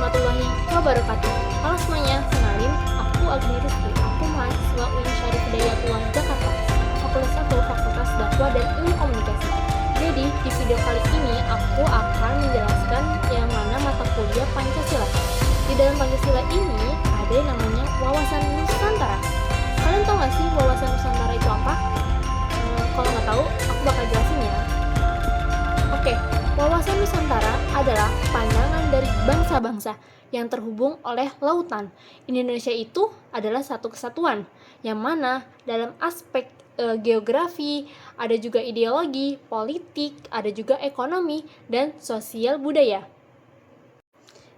warahmatullahi wabarakatuh. Halo semuanya, kenalin, aku Agni Rizky. Aku mahasiswa UIN Syarif Hidayatullah Jakarta, Fakultas 1 Fakultas Dakwah dan Ilmu Komunikasi. Jadi, di video kali ini aku akan menjelaskan yang mana mata kuliah Pancasila. Di dalam Pancasila ini ada yang namanya wawasan Nusantara. Kalian tahu nggak sih wawasan Nusantara itu apa? Kalau nggak tahu, aku bakal jelasin ya. Oke, wawasan Nusantara adalah pandangan dari bangsa-bangsa yang terhubung oleh lautan. Indonesia itu adalah satu kesatuan, yang mana dalam aspek geografi, ada juga ideologi, politik, ada juga ekonomi, dan sosial budaya.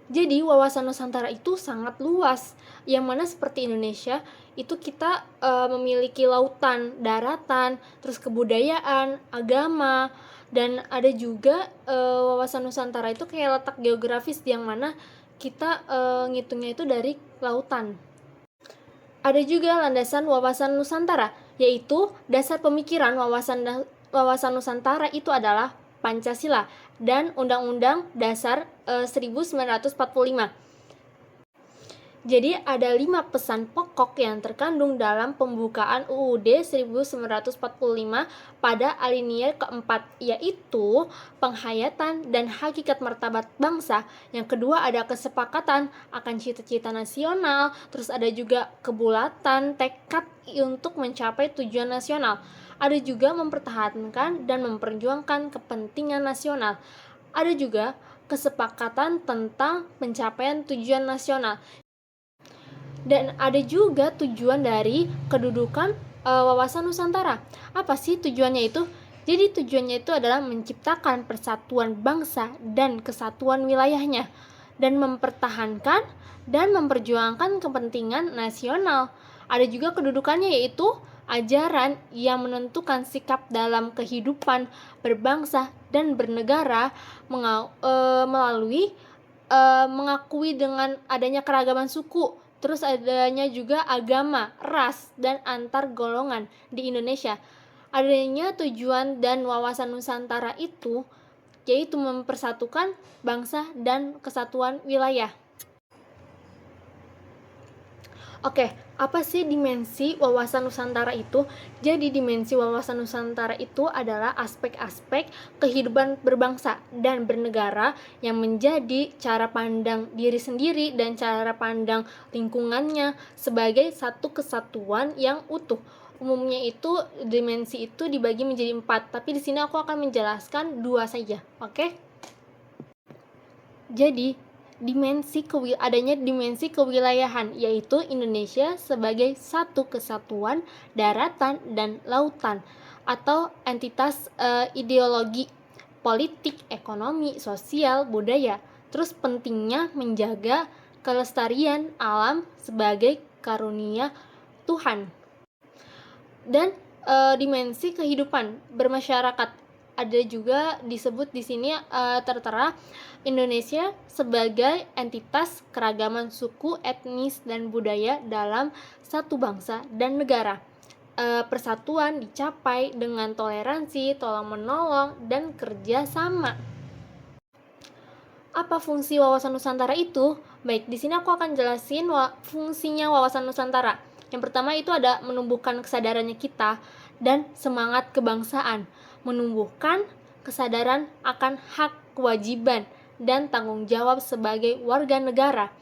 Jadi wawasan Nusantara itu sangat luas, yang mana seperti Indonesia itu kita memiliki lautan, daratan, terus kebudayaan, agama, dan ada juga wawasan Nusantara itu kayak letak geografis yang mana kita ngitungnya itu dari lautan. Ada juga landasan wawasan Nusantara, yaitu dasar pemikiran wawasan Nusantara itu adalah Pancasila dan Undang-Undang Dasar 1945. Jadi ada 5 pesan pokok yang terkandung dalam pembukaan UUD 1945 pada alinea keempat, yaitu penghayatan dan hakikat martabat bangsa. Yang kedua ada kesepakatan akan cita-cita nasional, terus ada juga kebulatan tekad untuk mencapai tujuan nasional. Ada juga mempertahankan dan memperjuangkan kepentingan nasional. Ada juga kesepakatan tentang pencapaian tujuan nasional. Dan ada juga tujuan dari kedudukan wawasan Nusantara. Apa sih tujuannya itu? Jadi tujuannya itu adalah menciptakan persatuan bangsa dan kesatuan wilayahnya, dan mempertahankan dan memperjuangkan kepentingan nasional. Ada juga kedudukannya, yaitu ajaran yang menentukan sikap dalam kehidupan berbangsa dan bernegara melalui mengakui dengan adanya keragaman suku, terus adanya juga agama, ras, dan antar golongan di Indonesia. Adanya tujuan dan wawasan Nusantara itu yaitu mempersatukan bangsa dan kesatuan wilayah. Oke, apa sih dimensi wawasan Nusantara itu? Jadi dimensi wawasan Nusantara itu adalah aspek-aspek kehidupan berbangsa dan bernegara yang menjadi cara pandang diri sendiri dan cara pandang lingkungannya sebagai satu kesatuan yang utuh. Umumnya itu dimensi itu dibagi menjadi 4, tapi di sini aku akan menjelaskan 2 saja. Oke? Jadi adanya dimensi kewilayahan, yaitu Indonesia sebagai satu kesatuan daratan dan lautan atau entitas ideologi, politik, ekonomi, sosial, budaya. Terus pentingnya menjaga kelestarian alam sebagai karunia Tuhan. Dan dimensi kehidupan bermasyarakat, ada juga disebut di sini tertera Indonesia sebagai entitas keragaman suku, etnis, dan budaya dalam satu bangsa dan negara. Persatuan dicapai dengan toleransi, tolong-menolong, dan kerjasama. Apa fungsi wawasan Nusantara itu? Baik, di sini aku akan jelasin fungsinya wawasan Nusantara. Yang pertama itu ada menumbuhkan kesadarannya kita dan semangat kebangsaan, menumbuhkan kesadaran akan hak, kewajiban, dan tanggung jawab sebagai warga negara.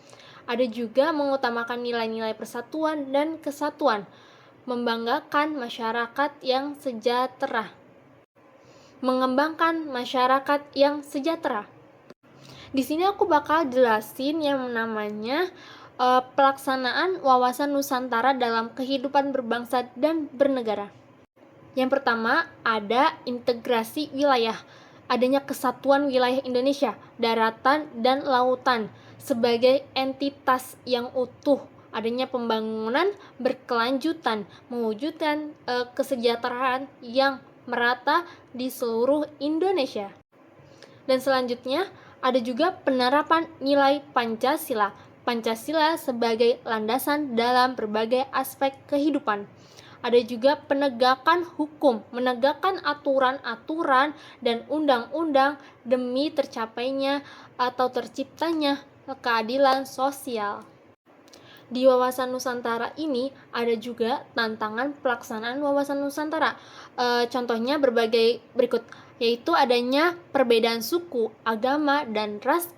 Ada juga mengutamakan nilai-nilai persatuan dan kesatuan, membanggakan masyarakat yang sejahtera, mengembangkan masyarakat yang sejahtera. Di sini aku bakal jelasin yang namanya pelaksanaan wawasan Nusantara dalam kehidupan berbangsa dan bernegara. Yang pertama ada integrasi wilayah, adanya kesatuan wilayah Indonesia, daratan dan lautan sebagai entitas yang utuh, adanya pembangunan berkelanjutan, mewujudkan kesejahteraan yang merata di seluruh Indonesia. Dan selanjutnya ada juga penerapan nilai Pancasila. Pancasila sebagai landasan dalam berbagai aspek kehidupan. Ada juga penegakan hukum, menegakkan aturan-aturan dan undang-undang demi tercapainya atau terciptanya keadilan sosial. Di wawasan Nusantara ini ada juga tantangan pelaksanaan wawasan Nusantara. Contohnya berbagai berikut, yaitu adanya perbedaan suku, agama, dan ras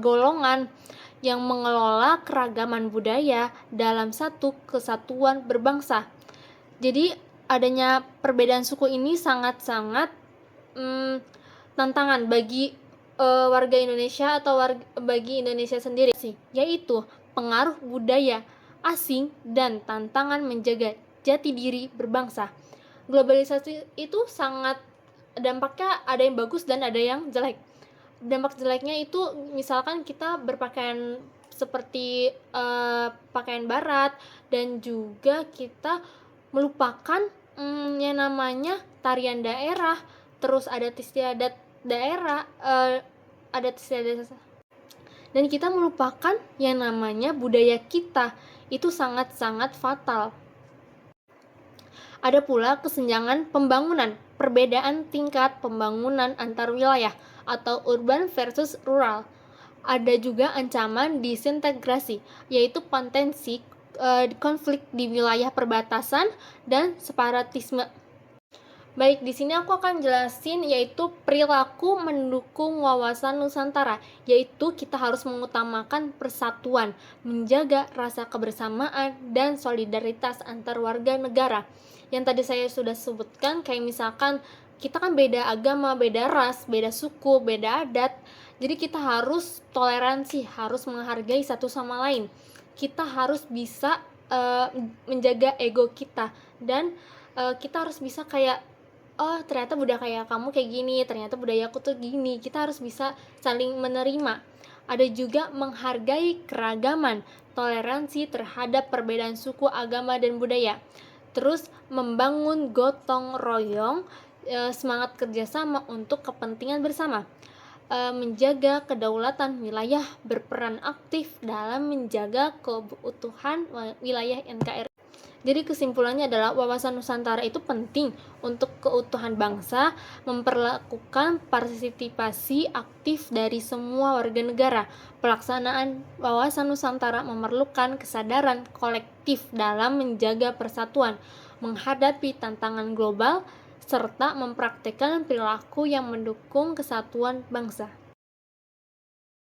golongan yang mengelola keragaman budaya dalam satu kesatuan berbangsa. Jadi adanya perbedaan suku ini sangat-sangat tantangan bagi warga Indonesia atau bagi Indonesia sendiri sih, yaitu pengaruh budaya asing dan tantangan menjaga jati diri berbangsa. Globalisasi itu sangat dampaknya ada yang bagus dan ada yang jelek. Dampak jeleknya itu misalkan kita berpakaian seperti pakaian barat dan juga kita melupakan yang namanya tarian daerah, terus adat istiadat daerah, adat istiadat, dan kita melupakan yang namanya budaya kita. Itu sangat-sangat fatal. Ada pula kesenjangan pembangunan, perbedaan tingkat pembangunan antar wilayah atau urban versus rural. Ada juga ancaman disintegrasi, yaitu potensi konflik di wilayah perbatasan dan separatisme. Baik, di sini aku akan jelasin yaitu perilaku mendukung wawasan Nusantara, yaitu kita harus mengutamakan persatuan, menjaga rasa kebersamaan dan solidaritas antar warga negara. Yang tadi saya sudah sebutkan, kayak misalkan kita kan beda agama, beda ras, beda suku, beda adat. Jadi kita harus toleransi, harus menghargai satu sama lain. Kita harus bisa menjaga ego kita, dan kita harus bisa kayak, oh ternyata budaya kamu kayak gini, ternyata budayaku tuh gini. Kita harus bisa saling menerima. Ada juga menghargai keragaman, toleransi terhadap perbedaan suku, agama, dan budaya. Terus membangun gotong royong, semangat kerjasama untuk kepentingan bersama. Menjaga kedaulatan wilayah, berperan aktif dalam menjaga keutuhan wilayah NKRI. Jadi kesimpulannya adalah wawasan Nusantara itu penting untuk keutuhan bangsa, memperlakukan partisipasi aktif dari semua warga negara. Pelaksanaan wawasan Nusantara memerlukan kesadaran kolektif dalam menjaga persatuan, menghadapi tantangan global, serta mempraktikkan perilaku yang mendukung kesatuan bangsa.